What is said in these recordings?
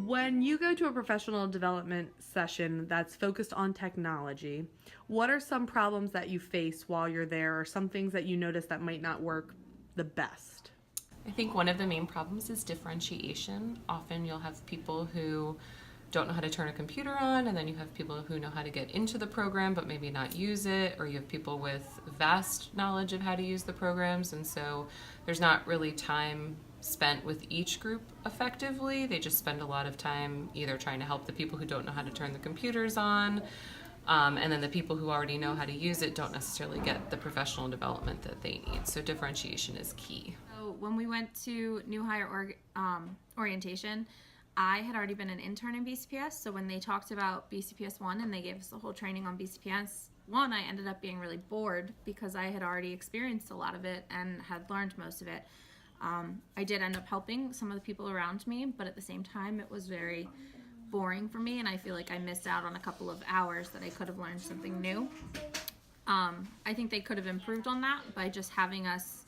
When you go to a professional development session that's focused on technology, what are some problems that you face while you're there, or some things that you notice that might not work the best? I think one of the main problems is differentiation. Often you'll have people who don't know how to turn a computer on, and then you have people who know how to get into the program but maybe not use it, or you have people with vast knowledge of how to use the programs, and so there's not really time spent with each group effectively. They just spend a lot of time either trying to help the people who don't know how to turn the computers on, and then the people who already know how to use it don't necessarily get the professional development that they need. So differentiation is key. So when we went to new hire orientation, I had already been an intern in BCPS. So when they talked about BCPS 1 and they gave us the whole training on BCPS 1, I ended up being really bored because I had already experienced a lot of it and had learned most of it. I did end up helping some of the people around me, but at the same time it was very boring for me, and I feel like I missed out on a couple of hours that I could have learned something new. I think they could have improved on that by just having us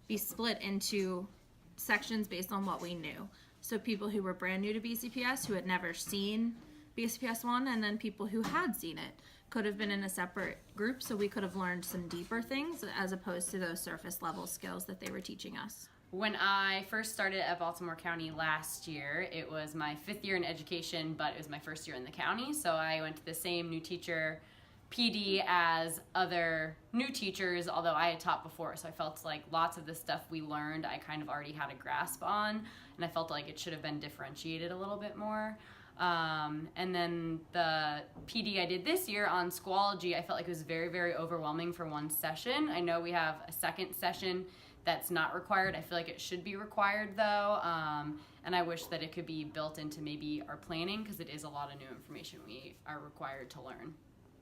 be split into sections based on what we knew. So people who were brand new to BCPS, who had never seen BCPS 1, and then people who had seen it could have been in a separate group, so we could have learned some deeper things as opposed to those surface level skills that they were teaching us. When I first started at Baltimore County last year, it was my 5th year in education, but it was my first year in the county. So I went to the same new teacher PD as other new teachers, although I had taught before. So I felt like lots of the stuff we learned I kind of already had a grasp on, and I felt like it should have been differentiated a little bit more. And then the PD I did this year on Schoology, I felt like it was very, very overwhelming for one session. I know we have a second session that's not required. I feel like it should be required though, and I wish that it could be built into maybe our planning, because it is a lot of new information we are required to learn.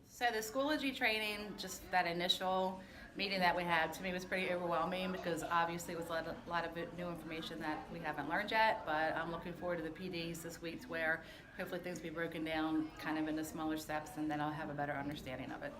So the Schoology training, just that initial meeting that we had, to me was pretty overwhelming because obviously it was a lot of new information that we haven't learned yet, but I'm looking forward to the PDs this week where hopefully things will be broken down kind of into smaller steps, and then I'll have a better understanding of it.